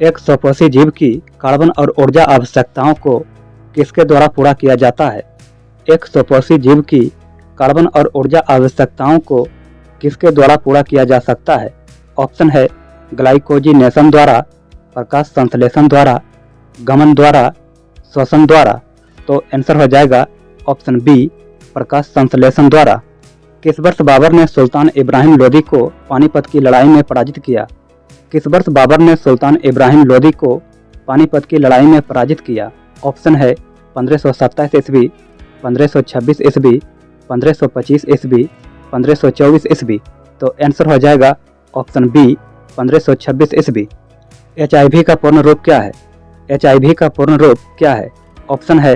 एक स्वपोषी जीव की कार्बन और ऊर्जा आवश्यकताओं को किसके द्वारा पूरा किया जाता है? एक स्वपोषी जीव की कार्बन और ऊर्जा आवश्यकताओं को किसके द्वारा पूरा किया जा सकता है? ऑप्शन है ग्लाइकोजिनेशन द्वारा, प्रकाश संश्लेषण द्वारा, गमन द्वारा, श्वसन द्वारा। तो आंसर हो जाएगा ऑप्शन बी, प्रकाश संश्लेषण द्वारा। किस वर्ष बाबर ने सुल्तान इब्राहिम लोदी को पानीपत की लड़ाई में पराजित किया? किस वर्ष बाबर ने सुल्तान इब्राहिम लोदी को पानीपत की लड़ाई में पराजित किया? ऑप्शन है 1527 ईस्वी, 1526 ईस्वी, 1525 ईस्वी, 1524 ईस्वी। तो आंसर हो जाएगा ऑप्शन बी, 1526 ईस्वी। HIV का पूर्ण रूप क्या है? HIV का पूर्ण रूप क्या है? ऑप्शन है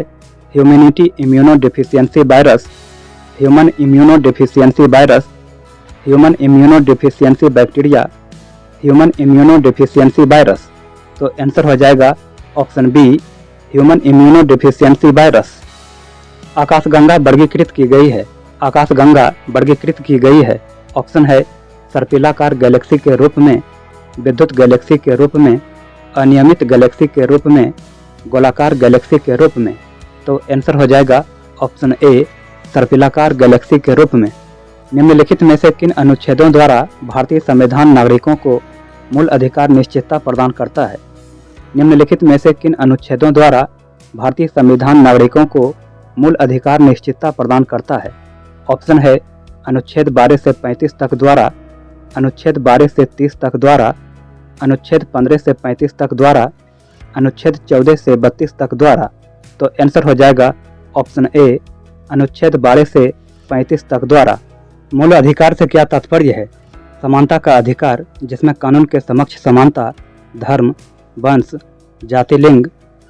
humanity immunodeficiency virus, human immunodeficiency virus, human immunodeficiency bacteria, human immunodeficiency virus. तो आंसर हो जाएगा option B, human immunodeficiency virus. आकाशगंगा वर्गीकृत की गई है, आकाशगंगा वर्गीकृत की गई है। ऑप्शन है सर्पिलाकार गैलेक्सी के रूप में, विद्युत गैलेक्सी के रूप में, अनियमित गैलेक्सी के रूप में, गोलाकार गैलेक्सी के रूप में। तो आंसर हो जाएगा ऑप्शन ए, सर्पिलाकार गैलेक्सी के रूप में। निम्नलिखित में से किन अनुच्छेदों द्वारा भारतीय संविधान नागरिकों को मूल अधिकार निश्चितता प्रदान करता है? निम्नलिखित में से किन अनुच्छेदों द्वारा भारतीय संविधान नागरिकों को मूल अधिकार निश्चितता प्रदान करता है? ऑप्शन है अनुच्छेद 12 से 35 तक द्वारा, अनुच्छेद 12 से 30 तक द्वारा, अनुच्छेद 15 से 35 तक द्वारा, अनुच्छेद 14 से 32 तक द्वारा। तो आंसर हो जाएगा ऑप्शन ए, अनुच्छेद 12 से 35 तक द्वारा। मूल अधिकार से क्या तात्पर्य है? समानता का अधिकार, जिसमें कानून के समक्ष समानता, धर्म, वंश, जाति, लिंग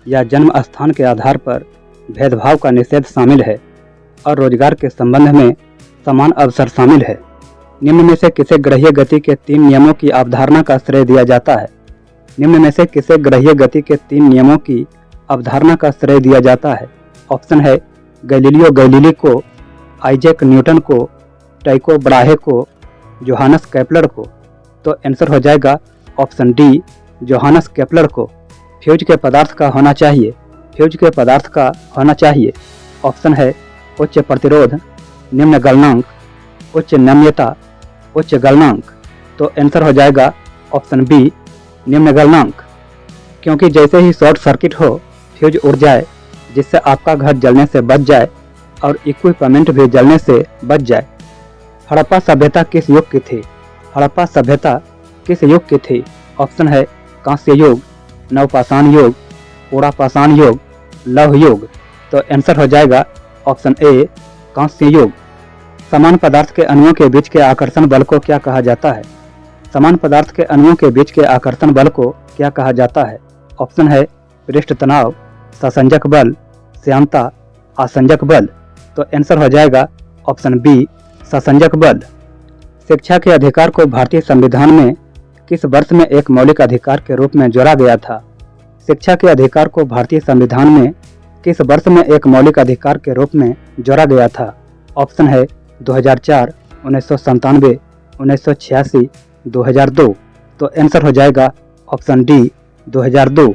या जन्म स्थान के आधार पर भेदभाव का निषेध शामिल है और रोजगार के संबंध में समान अवसर शामिल है। निम्न में से किसे ग्रहीय गति के 3 नियमों की अवधारणा का श्रेय दिया जाता है? निम्न में से किसे ग्रहीय गति के 3 नियमों की अवधारणा का श्रेय दिया जाता है? ऑप्शन है गैलीलियो गैलीली को, आइजैक न्यूटन को, टाइको ब्राहे को, जोहानस केपलर को। तो आंसर हो जाएगा ऑप्शन डी, जोहानस केपलर को। फ्यूज के पदार्थ का होना चाहिए, फ्यूज के पदार्थ का होना चाहिए। ऑप्शन है उच्च प्रतिरोध, निम्न गलनांक, उच्च नम्यता, उच्च गलनांक। तो आंसर हो जाएगा ऑप्शन बी, निम्न गलनांक। क्योंकि जैसे ही शॉर्ट सर्किट हो फ्यूज उड़ जाए, जिससे आपका घर जलने से बच जाए और इक्विपमेंट भी जलने से बच जाए। हड़प्पा सभ्यता किस युग की थी? हड़प्पा सभ्यता किस युग की थी? ऑप्शन है कांस्य युग, नवपाषाण युग, पुरापाषाण युग, लौह युग। तो आंसर हो जाएगा ऑप्शन ए, कांस्य युग। समान पदार्थ के अणुओं के बीच के आकर्षण बल को क्या कहा जाता है? समान पदार्थ के अणुओं के बीच के आकर्षण बल को क्या कहा जाता है? ऑप्शन है पृष्ठ तनाव, ससंजक बल, श्यानता, आसंजक बल। तो आंसर हो जाएगा ऑप्शन बी, ससंजक बल। शिक्षा के अधिकार को भारतीय संविधान में किस वर्ष में एक मौलिक अधिकार के रूप में जोड़ा गया था? शिक्षा के अधिकार को भारतीय संविधान में किस वर्ष में एक मौलिक अधिकार के रूप में जोड़ा गया था? ऑप्शन है 2004, 1997, 1986, 2002। तो आंसर हो जाएगा ऑप्शन डी, 2002।